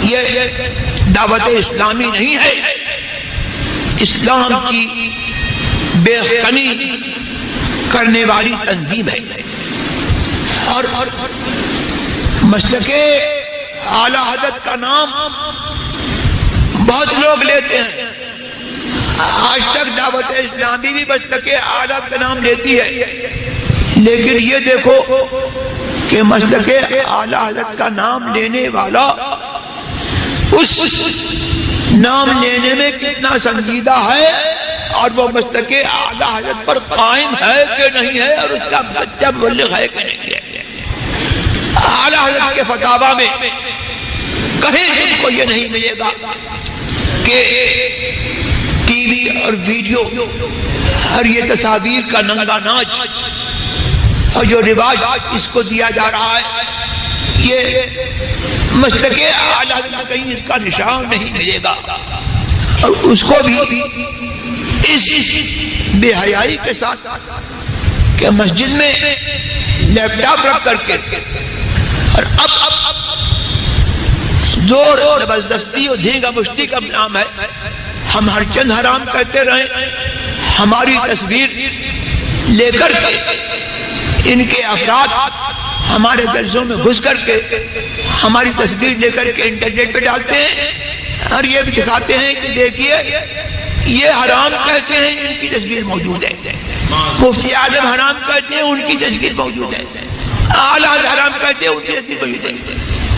یہ دعوت اسلامی نہیں ہے، اسلام کی بے خنی کرنے والی تنظیم ہے۔ اور مسلک اعلی حضرت کا نام بہت لوگ لیتے ہیں، آج تک دعوت اسلامی بھی مسلک اعلی کا نام لیتی ہے، لیکن یہ دیکھو کہ مسلک اعلی حضرت کا نام لینے والا اس نام لینے میں کتنا سنجیدہ ہے، اور وہ مسلک اعلی حضرت پر قائم ہے کہ نہیں ہے، اور اس کا سچا مبلغ ہے کہ نہیں ہے۔ اعلی حضرت کے فتاوی میں کہیں تم کو یہ نہیں ملے گا کہ ٹی وی اور ویڈیو اور یہ تصاویر کا ننگا ناچ اور جو رواج اس کو دیا جا رہا ہے، یہ مسلک اعلی حضرت میں کہیں اس کا نشان نہیں ملے گا۔ اور اس کو بھی اس بے حیائی کے ساتھ کہ مسجد میں لیپ ٹاپ رکھ کر کے اور اب زور اور زبردستی اور دھینگا مشتی کا نام ہے، ہم ہر چند حرام کہتے رہیں، ہماری تصویر لے کر کے ان کے افراد ہمارے جلسوں میں گھس کر کے ہماری تصویر لے کر کے انٹرنیٹ پہ ڈالتے ہیں، اور یہ بھی دکھاتے ہیں کہ دیکھیے یہ حرام کہتے ہیں، ان کی تصویر موجود ہے، مفتی اعظم حرام کہتے ہیں، ان کی تصویر موجود ہے، اعلیٰ حرام کہتے ہیں، ان کی تصویر موجود ہے۔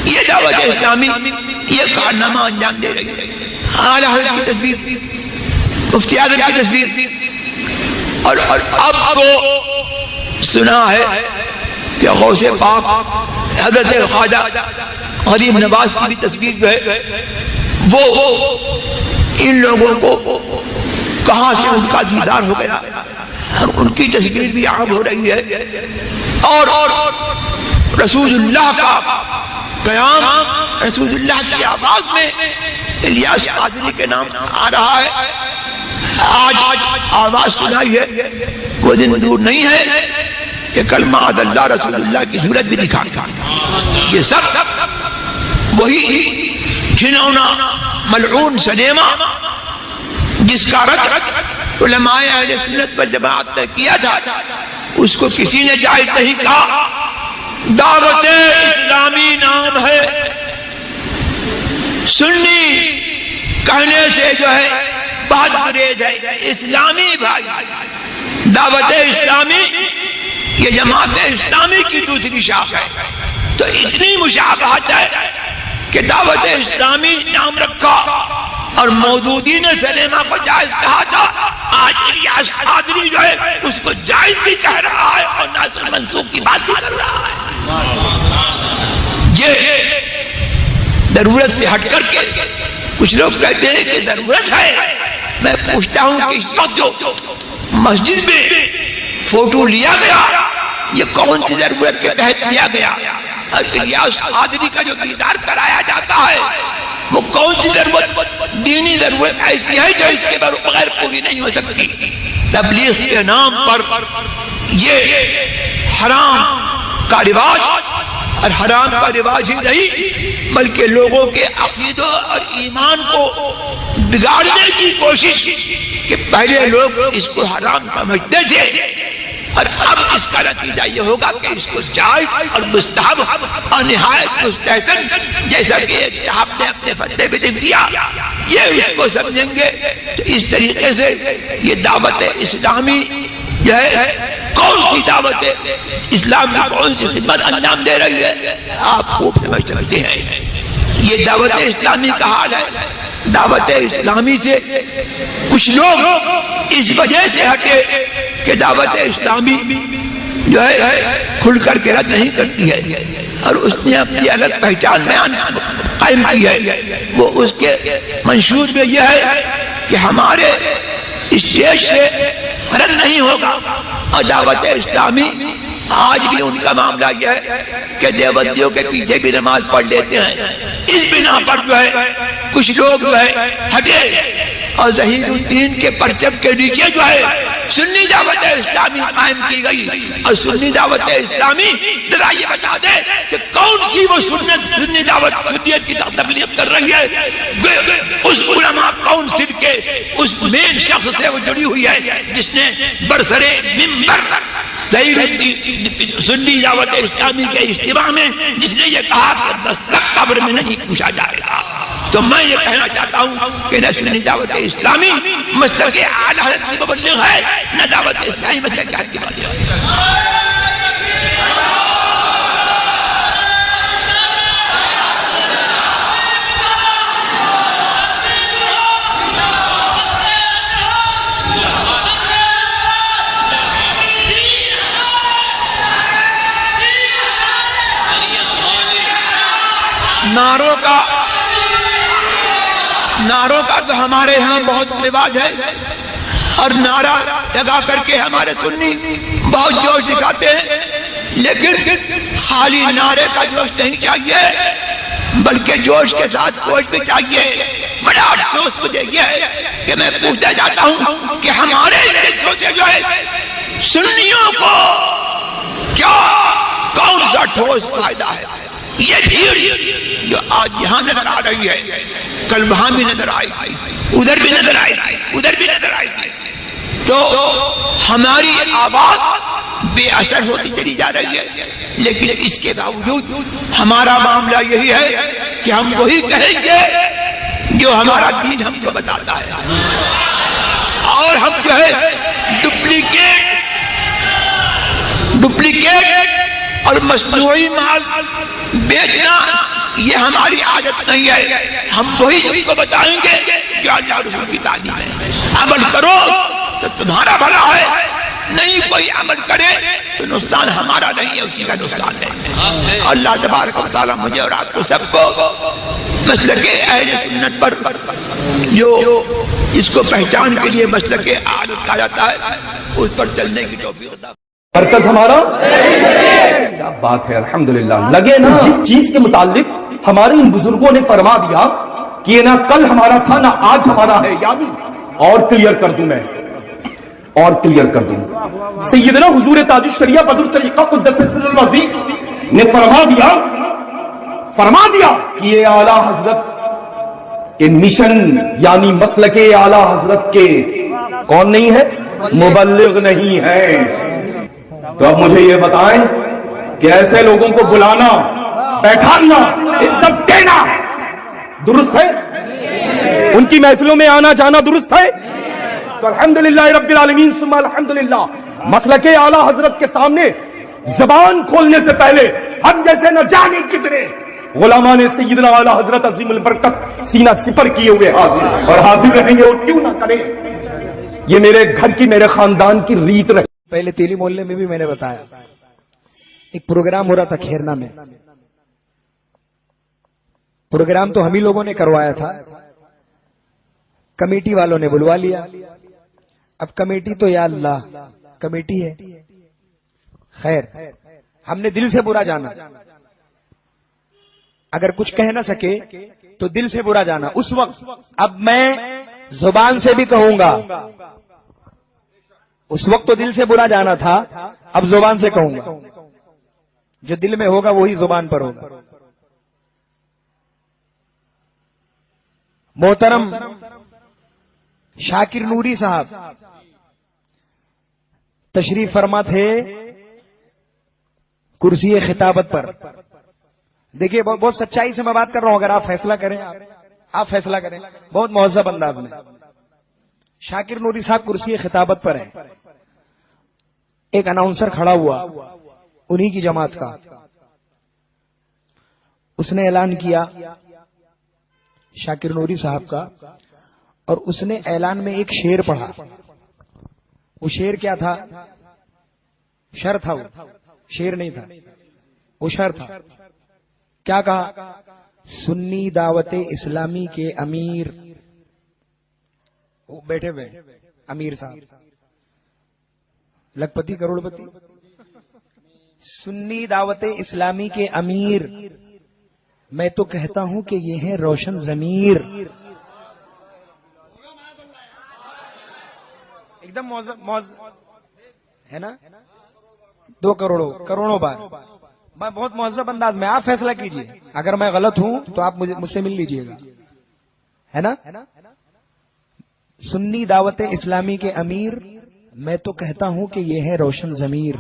یہ دعوت اسلامی یہ کارنامہ انجام دے رہی ہے، اعلیٰ حضرت کی تصویر، مفتی اعظم کی تصویر۔ اور اب تو سنا ہے کہ غوث پاک حضرت خواجہ غریب نواز کی بھی تصویر جو ہے وہ ان لوگوں کو کہاں سے ان کا دیدار ہو گیا، اور ان کی تصویر بھی عام ہو رہی ہے، اور رسول اللہ کا قیام، رسول اللہ کی آواز میں الیاس قادری کے نام آ رہا ہے۔ آج آواز سنائی ہے، وہ دن دور نہیں ہے کہ کل معاذ اللہ رسول اللہ کی صورت بھی دکھائے۔ یہ سب وہی گھنونا ملعون سنیما جس کا رد علماء اہل سنت والجماعت نے کیا تھا، اس کو کسی نے جائز نہیں کہا۔ دعوت اسلامی نام ہے، سنی کہنے سے جو ہے بات گریز ہے، اسلامی بھائی، دعوت اسلامی یہ جماعت اسلامی کی دوسری شاخ ہے۔ تو اتنی مشابہت ہے کہ دعوت اسلامی نام رکھا اور مودودی نے سلیمہ کو جائز کہا تھا، آج الیاس قادری جو ہے اس کو جائز بھی کہہ رہا ہے اور ناسخ منسوخ کی بات بھی کر رہا ہے۔ یہ ضرورت سے ہٹ کر کے کچھ لوگ کہتے ہیں کہ ضرورت ہے۔ میں پوچھتا ہوں کہ اس وقت جو مسجد میں فوٹو لیا گیا یہ کون سی ضرورت کے تحت لیا گیا، اور الیاس قادری کا جو دیدار کرایا جاتا ہے وہ کون سی ضرورت، دینی ضرورت ایسی ہے جو اس کے بغیر پوری نہیں ہو سکتی۔ تبلیغ کے نام پر یہ حرام کا رواج، اور حرام کا رواج ہی نہیں بلکہ لوگوں کے عقیدہ اور ایمان کو بگاڑنے کی کوشش، کہ پہلے لوگ اس کو حرام سمجھتے تھے اور اب اس کا نتیجہ یہ ہوگا کہ اس کو جائز اور مستحب اور نہایت مستحسن، جیسا کہ ایک صاحب نے اپنے فتوے میں لکھ دیا، یہ اس کو سمجھیں گے۔ تو اس طریقے سے یہ دعوت اسلامی جو ہے کون سی دعوت اسلام کی کون سی خدمت انجام دے رہی ہے آپ خوب سمجھ سکتے ہیں۔ یہ دعوت اسلامی کا حال ہے۔ دعوت اسلامی سے کچھ لوگ اس وجہ سے ہٹے کہ دعوت اسلامی جو ہے کھل کر کے رد نہیں کرتی ہے، اور اس نے اپنی الگ پہچان قائم کی ہے۔ وہ اس کے منشور میں یہ ہے کہ ہمارے اسٹیج سے رد نہیں ہوگا، اور دعوت اسلامی آج بھی ان کا معاملہ یہ ہے کہ دیوبندیوں کے پیچھے بھی نماز پڑھ لیتے ہیں۔ اس بنا پر جو ہے کچھ لوگ جو ہے ہٹے اور ظہیر الدین کے پرچم کے نیچے جو ہے سنی دعوت اسلامی قائم کی گئی. اور سنی دعوت اسلامی ذرا یہ بتا دے کہ کون سی وہ سنی دعوت سنیت کی تبلیغ کر رہی ہے؟ اس علماء کونسل کے اس مین شخص سے وہ جڑی ہوئی ہے جس نے برسرے ممبر سنی دعوت اسلامی کے اجتماع میں جس نے یہ کہا کہ دستک قبر میں نہیں پوچھا جائے گا. تو میں یہ کہنا چاہتا ہوں کہ نہ سنی دعوت اسلامی مسلک اعلی حضرت کی مبلغ ہے، نہ دعوت اسلامی مسلک اہل کی مبلغ ہے. نعروں کا تو ہمارے ہاں بہت رواج ہے، اور نعرہ لگا کر کے ہمارے سنی بہت جوش دکھاتے ہیں، لیکن خالی نعرے کا جوش نہیں چاہیے بلکہ جوش کے ساتھ کوش بھی چاہیے. بڑا افسوس مجھے یہ ہے کہ میں پوچھنا چاہتا ہوں کہ ہمارے جلسوں سے جو ہے سنیوں کو کیا کون سا ٹھوس فائدہ ہے؟ یہ بھیڑ جو آج یہاں نظر آ رہی ہے کل وہاں بھی نظر آئی، ادھر بھی نظر آئی، ادھر بھی نظر آئی، تو ہماری آواز بے اثر ہوتی چلی جا رہی ہے. لیکن اس کے باوجود ہمارا معاملہ یہی ہے کہ ہم وہی کہیں گے جو ہمارا دین ہم کو بتاتا ہے، اور ہم جو ہے ڈپلیکیٹ اور مصنوعی مال بیچنا یہ ہماری عادت نہیں ہے. ہم وہی جن کو بتائیں گے جو اللہ رسول کی تعلیم ہے. عمل کرو تو تمہارا بھلا ہے، نہیں کوئی عمل کرے تو نقصان ہمارا نہیں ہے، اسی کا نقصان ہے. اللہ تبارک و تعالی مجھے اور آپ کو سب کو مسلک اہل سنت پر جو اس کو پہچان کے لیے مسلک اعلی کہا جاتا ہے اس پر چلنے کی توفیق عطا. مرکز ہمارا کیا بات ہے، الحمدللہ. لگے نا جس چیز کے متعلق ہمارے ان بزرگوں نے فرما دیا کہ یہ نہ کل ہمارا تھا نہ آج ہمارا ہے، یعنی اور کلیئر کر دوں میں، اور کلیئر کر دوں. سیدنا حضور تاج الشریعہ بدر الطریقہ قدس سر العزیز نے فرما دیا کہ یہ اعلیٰ حضرت کے مشن یعنی مسلک اعلیٰ حضرت کے کون نہیں ہے؟ مبلغ نہیں ہے. تو اب مجھے یہ بتائیں کہ ایسے لوگوں کو بلانا، بیٹھانا، عزت دینا درست ہے؟ ان کی محفلوں میں آنا جانا درست ہے؟ تو الحمدللہ رب العالمین ثم الحمدللہ مسلک اعلیٰ حضرت کے سامنے زبان کھولنے سے پہلے ہم جیسے نہ جانے کتنے غلامان سیدنا اعلیٰ حضرت عظیم البرکت سینہ سپر کیے ہوئے حاضر اور حاضر رہیں گے، اور کیوں نہ کریں. یہ میرے گھر کی، میرے خاندان کی ریت رہے. پہلے تیلی محلے میں بھی میں نے بتایا ایک پروگرام ہو رہا تھا کھیرنا میں. پروگرام تو ہم ہی لوگوں نے کروایا تھا، کمیٹی والوں نے بلوا لیا. اب کمیٹی تو یا اللہ کمیٹی ہے، خیر ہم نے دل سے برا جانا. اگر کچھ کہہ نہ سکے تو دل سے برا جانا. اس وقت اب میں زبان سے بھی کہوں گا، اس وقت تو دل سے برا جانا تھا، اب زبان سے کہوں گا. جو دل میں ہوگا وہی زبان پر ہوگا. محترم شاکر نوری صاحب تشریف فرما تھے کرسی خطابت پر. دیکھیے بہت سچائی سے میں بات کر رہا ہوں، اگر آپ فیصلہ کریں، آپ فیصلہ کریں. بہت مہذب انداز میں شاکر نوری صاحب کرسی خطابت پر ہیں. ایک اناؤنسر کھڑا ہوا انہی کی جماعت کا، اس نے اعلان کیا شاکر نوری صاحب کا، اور اس نے اعلان میں ایک شعر پڑھا. وہ شعر کیا تھا؟ شعر تھا، وہ شعر نہیں تھا، وہ شعر تھا. کیا کہا؟ سنی دعوت اسلامی کے امیر، وہ بیٹھے ہوئے امیر صاحب لکھپتی کروڑ پتی، سنی دعوت اسلامی کے امیر، میں تو کہتا ہوں کہ یہ ہے روشن ضمیر. ایک ایک دم ہے نا 2 کروڑوں بار میں بہت مہذب انداز میں. آپ فیصلہ کیجئے, اگر میں غلط ہوں تو آپ مجھ سے مل لیجئے گا, ہے نا. سنی دعوت اسلامی کے امیر, میں تو کہتا ہوں کہ یہ ہے روشن ضمیر.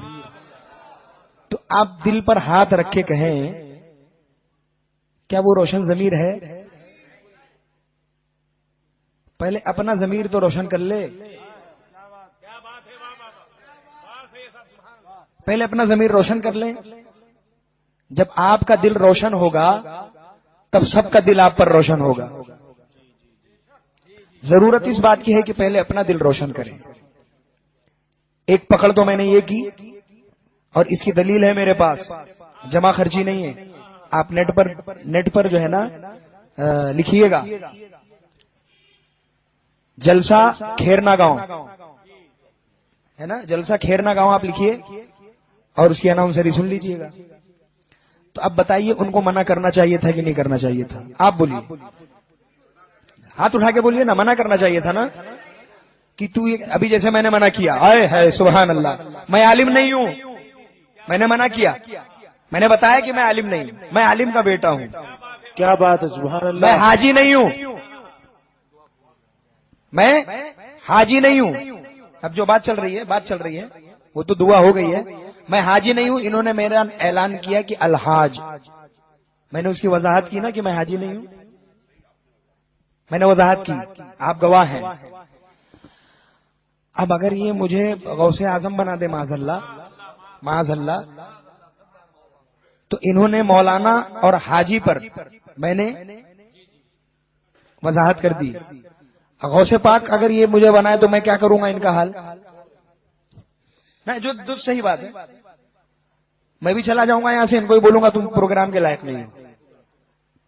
تو آپ دل پر ہاتھ رکھے کہیں کیا وہ روشن ضمیر ہے؟ پہلے اپنا ضمیر تو روشن کر لے. پہلے اپنا ضمیر روشن کر لیں. جب آپ کا دل روشن ہوگا تب سب کا دل آپ پر روشن ہوگا. ضرورت اس بات کی ہے کہ پہلے اپنا دل روشن کریں. ایک پکڑ تو میں نے یہ کی, اور اس کی دلیل ہے میرے پاس, جمع خرچی نہیں ہے. آپ نیٹ پر جو ہے نا لکھیے گا جلسہ کھیرنا گاؤں, ہے نا, جلسہ کھیرنا گاؤں آپ لکھیے اور اس کی اناؤنسری سن لیجئے گا. تو اب بتائیے ان کو منع کرنا چاہیے تھا کہ نہیں کرنا چاہیے تھا؟ آپ بولیے, ہاتھ اٹھا کے بولیے نا. منع کرنا چاہیے تھا نا, کہ تو ابھی جیسے میں نے منع کیا, آئے ہے سبحان اللہ, میں عالم نہیں ہوں, میں نے منع کیا, میں نے بتایا کہ میں عالم نہیں ہوں, میں عالم کا بیٹا ہوں. کیا بات ہے, سبحان اللہ. میں حاجی نہیں ہوں, میں حاجی نہیں ہوں. اب جو بات چل رہی ہے وہ تو دعا ہو گئی ہے. میں حاجی نہیں ہوں. انہوں نے میرا اعلان کیا کہ الحاج, میں نے اس کی وضاحت کی نا کہ میں حاجی نہیں ہوں. میں نے وضاحت کی, آپ گواہ ہیں. اب اگر یہ مجھے غوث اعظم بنا دے معاذ اللہ, تو انہوں نے مولانا اور حاجی پر میں نے وضاحت کر دی. غوث پاک اگر یہ مجھے بنائے تو میں کیا کروں گا ان کا حال؟ نہیں, جو صحیح بات ہے, میں بھی چلا جاؤں گا یہاں سے, ان کو بھی بولوں گا تم پروگرام کے لائق نہیں ہو.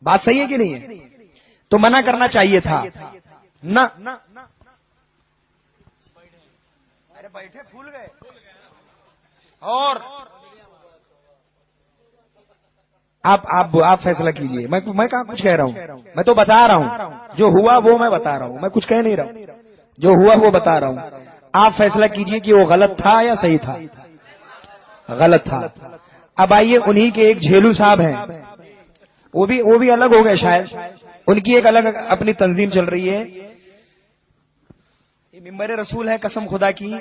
بات صحیح ہے کہ نہیں ہے؟ تو منع کرنا چاہیے تھا نہ. ارے بیٹھے پھول گئے. اور آپ فیصلہ کیجئے. میں کہاں کچھ کہہ رہا ہوں, میں تو بتا رہا ہوں جو ہوا وہ میں بتا رہا ہوں, میں کچھ کہہ نہیں رہا ہوں, جو ہوا وہ بتا رہا ہوں. آپ فیصلہ کیجئے کہ وہ غلط تھا یا صحیح تھا. غلط تھا. اب آئیے, انہی کے ایک جھیلو صاحب ہیں, وہ بھی الگ ہو گئے شاید, ان کی ایک الگ اپنی تنظیم چل رہی ہے. یہ ممبر رسول ہے, قسم خدا کی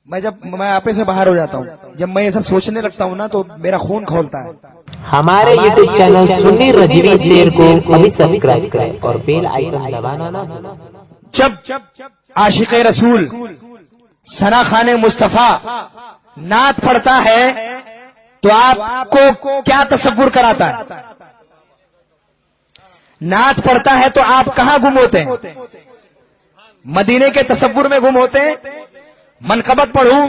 میں آپے سے باہر ہو جاتا ہوں. جب میں یہ سب سوچنے لگتا ہوں نا تو میرا خون کھولتا ہے. ہمارے یوٹیوب چینل سنی رضوی شیر کو ابھی سبسکرائب کریں اور بیل آئیکن دبانا نہ بھولیں. جب عاشق رسول ثنا خان مصطفیٰ نعت پڑھتا ہے تو آپ کو کیا تصور کراتا ہے؟ نعت پڑھتا ہے تو آپ کہاں گم ہوتے ہیں؟ مدینے کے تصور میں گم ہوتے ہیں. منقبت پڑھوں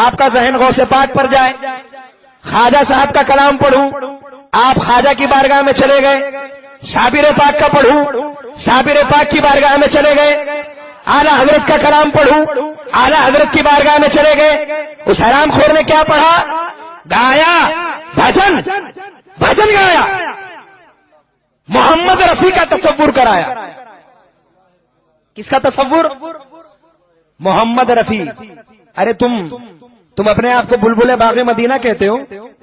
آپ کا ذہن غوث پاک پر جائے, خواجہ صاحب کا کلام پڑھوں آپ خواجہ کی بارگاہ میں چلے گئے, صابر پاک کا پڑھوں صابر پاک کی بارگاہ میں چلے گئے, اعلیٰ حضرت کا کلام پڑھوں اعلیٰ حضرت کی بارگاہ میں چلے گئے. اس حرام خور نے کیا پڑھا؟ گایا بھجن گایا, محمد رفیع کا تصور کرایا. کس کا تصور؟ محمد رفیع. ارے تم اپنے آپ کو بلبل باغ مدینہ کہتے ہو,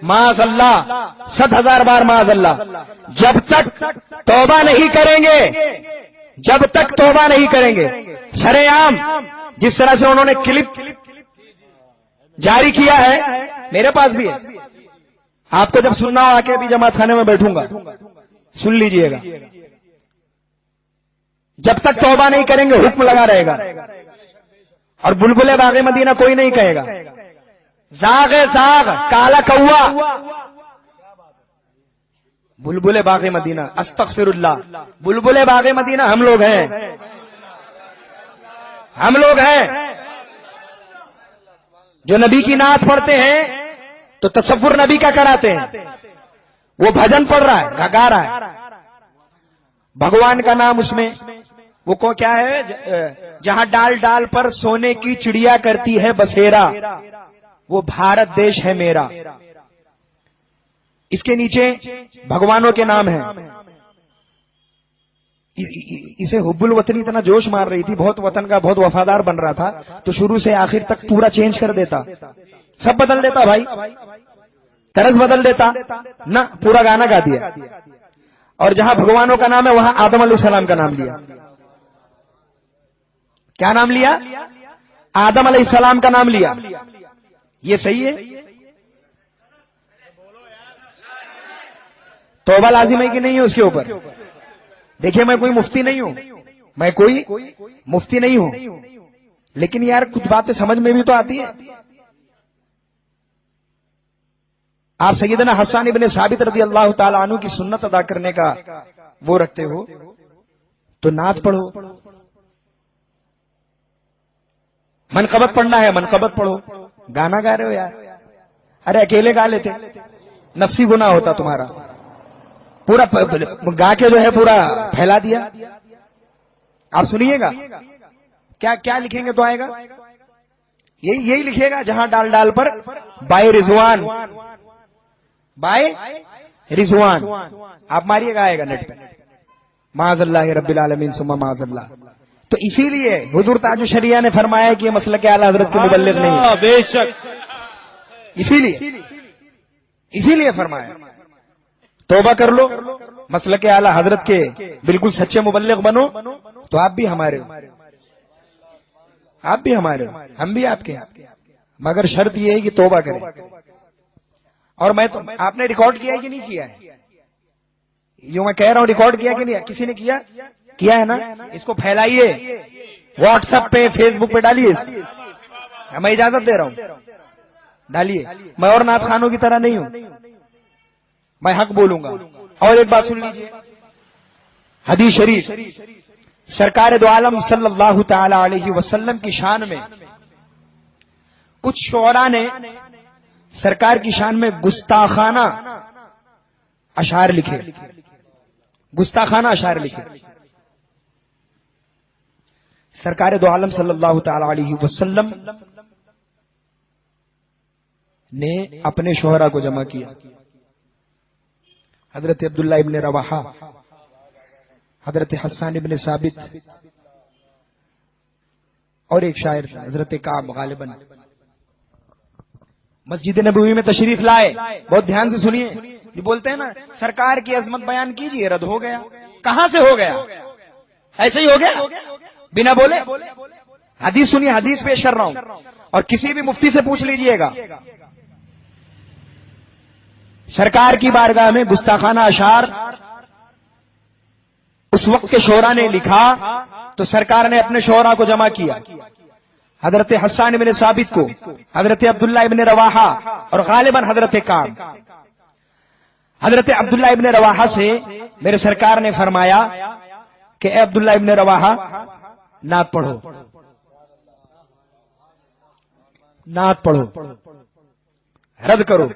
معاذ اللہ, 100,000 بار معاذ اللہ. جب تک توبہ نہیں کریں گے, سرے عام جس طرح سے انہوں نے کلپ جاری کیا ہے, میرے پاس بھی ہے, آپ کو جب سننا ہو آ کے ابھی جماعت خانے میں بیٹھوں گا, سن لیجئے گا. جب تک توبہ نہیں کریں گے حکم لگا رہے گا, اور بلبل باغ مدینہ کوئی نہیں کہے گا. زاغ کالا کوا, بلبل باغ مدینہ, استغفر اللہ, بلبل باغ مدینہ ہم لوگ ہیں جو نبی کی نعت پڑھتے ہیں تو تصور نبی کا کراتے ہیں. وہ بھجن پڑھ رہا ہے, گا رہا ہے, بھگوان کا نام اس میں, وہ کو کیا ہے, جہاں ڈال ڈال پر سونے کی چڑیا کرتی ہے بسیرا, وہ بھارت دیش ہے میرا. اس کے نیچے بھگوانوں کے نام ہیں. اسے حب الوطنی اتنا جوش مار رہی تھی، بہت وطن کا بہت وفادار بن رہا تھا، تو شروع سے آخر تک پورا چینج کر دیتا، سب بدل دیتا بھائی، طرز بدل دیتا نہ، پورا گانا گا دیا، اور جہاں بھگوانوں کا نام ہے وہاں آدم علیہ السلام کا نام لیا. کیا نام لیا؟ آدم علیہ السلام کا نام لیا. یہ صحیح ہے؟ توبہ لازم ہے کہ نہیں ہے اس کے اوپر؟ دیکھیے میں کوئی مفتی نہیں ہوں، میں کوئی مفتی نہیں ہوں، لیکن یار کچھ باتیں سمجھ میں بھی تو آتی ہیں. آپ سیدنا حسان ابن ثابت رضی اللہ تعالی عنہ کی سنت ادا کرنے کا وہ رکھتے ہو تو نعت پڑھو، منقبت پڑھنا ہے منقبت پڑھو. گانا گا رہے ہو یار؟ ارے اکیلے گا لیتے، نفسی گناہ ہوتا تمہارا. پورا گا کے جو ہے پورا پھیلا دیا. آپ سنیے گا کیا کیا لکھیں گے تو آئے گا، یہی لکھے گا جہاں ڈال ڈال پر بائے رضوان، بائے رضوان آپ ماریے گا، آئے گا نیٹ پہ، معاذ اللہ رب العالمین ثم معاذ اللہ. تو اسی لیے حضور تاج الشریعہ نے فرمایا کہ یہ مسلک اعلی حضرت کے مبلغ نہیں ہے. بے شک، اسی لیے فرمایا توبہ کر لو، مسلک اعلی حضرت کے بالکل سچے مبلغ بنو، تو آپ بھی ہمارے ہو، آپ بھی ہمارے ہو، ہم بھی آپ کے ہیں، مگر شرط یہ ہے کہ توبہ کریں. اور میں تو آپ نے ریکارڈ کیا ہے کہ نہیں کیا ہے؟ جو میں کہہ رہا ہوں ریکارڈ کیا کہ نہیں؟ کسی نے کیا ہے نا؟ اس کو پھیلائیے، واٹس ایپ پہ فیس بک پہ ڈالیے، میں اجازت دے رہا ہوں، ڈالیے. میں اور نعت خانوں کی طرح نہیں ہوں، میں حق بولوں گا. اور ایک بات سن لیجیے، حدیث شریف سرکار دو عالم صلی اللہ تعالی علیہ وسلم کی شان میں کچھ شعراء نے سرکار کی شان میں گستاخانہ اشعار لکھے، گستاخانہ اشعار لکھے. سرکار دو عالم صلی اللہ تعالی علیہ وسلم نے اپنے شعراء کو جمع کیا. حضرت عبداللہ ابن رواحہ، حضرت حسان ابن ثابت، اور ایک شاعر حضرت کعب غالباً مسجد نبوی میں تشریف لائے. بہت دھیان سے سنیے، یہ بولتے ہیں نا سرکار کی عظمت بیان کیجیے، رد ہو گیا. کہاں سے ہو گیا؟ ایسے ہی ہو گیا بنا بولے. حدیث سنیے، حدیث پیش کر رہا ہوں، اور کسی بھی مفتی سے پوچھ لیجئے گا. سرکار کی بارگاہ میں گستاخانہ اشعار اس وقت کے شعراء نے لکھا تو سرکار نے اپنے شعراء کو جمع کیا. حضرت حسان ابن ثابت کو، حضرت عبداللہ ابن رواحہ، اور غالباً حضرت کعب. حضرت عبداللہ ابن رواحہ سے میرے سرکار نے فرمایا کہ اے عبداللہ ابن رواحہ نعت پڑھو، نعت پڑھو، رد کرو.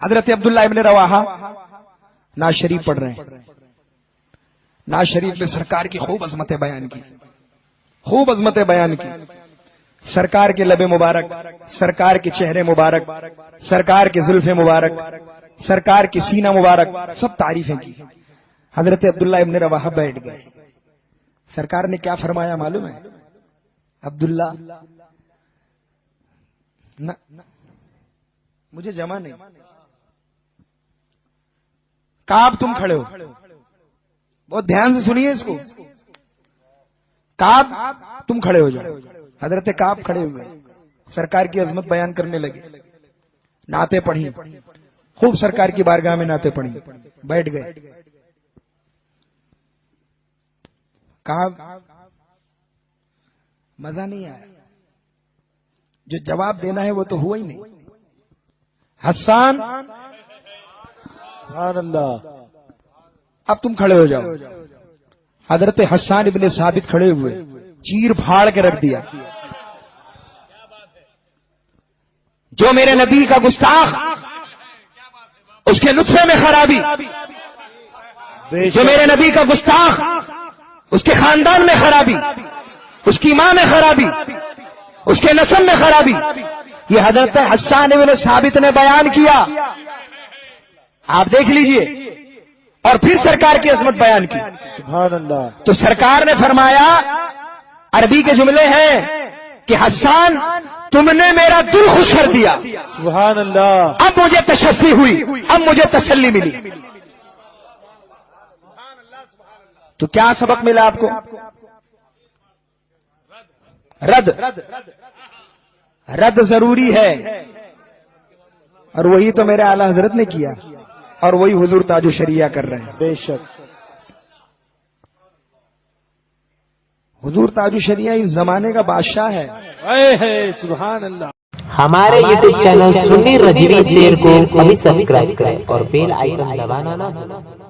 حضرت عبداللہ ابن رواحہ نعت شریف پڑھ رہے ہیں. نعت شریف میں سرکار کی خوب عظمتیں بیان کی، خوب عظمتیں بیان کی. سرکار کے لب مبارک، سرکار کے چہرے مبارک، سرکار کے زلف مبارک، سرکار کے سینہ مبارک، سب تعریفیں کی. حضرت عبداللہ ابن رواحہ بیٹھ گئے. سرکار نے کیا فرمایا معلوم ہے؟ عبداللہ نہ مجھے جمع نہیں، کعب تم کھڑے ہو. بہت دھیان سے سنیے اس کو. کعب تم کھڑے ہو جاؤ. حضرت کعب کھڑے ہوئے، سرکار کی عظمت بیان کرنے لگے. نعتیں پڑھی، خوب سرکار کی بارگاہ میں نعتیں پڑھی. بیٹھ گئے. کعب مزہ نہیں آیا، جو جواب دینا ہے وہ تو ہوا ہی نہیں. حسان سبحان اللہ، اب تم کھڑے ہو جاؤ. حضرت حسان ابن ثابت کھڑے ہوئے، چیر پھاڑ کے رکھ دیا. جو میرے نبی کا گستاخ، اس کے نطفے میں خرابی، جو میرے نبی کا گستاخ، اس کے خاندان میں خرابی، اس کی ماں میں خرابی، اس کے نسب میں خرابی، یہ حضرت حسان ابن ثابت نے بیان کیا. آپ دیکھ لیجئے، اور پھر سرکار کی عظمت بیان کی. سبحان اللہ. تو سرکار نے فرمایا، عربی کے جملے ہیں کہ حسان تم نے میرا دل خوش کر دیا، سبحان اللہ. اب مجھے تشفی ہوئی، اب مجھے تسلی ملی. تو کیا سبق ملا آپ کو؟ رد ضروری ہے، اور وہی تو میرے اعلی حضرت نے کیا، اور وہی حضور تاج الشریعہ کر رہے ہیں. بے شک. حضور تاج الشریعہ اس زمانے کا بادشاہ ہے. سبحان اللہ. ہمارے یوٹیوب چینل سنی رجوی شیر کو ابھی سبسکرائب کریں اور بیل آئیکن دبانا نہ بھولیں.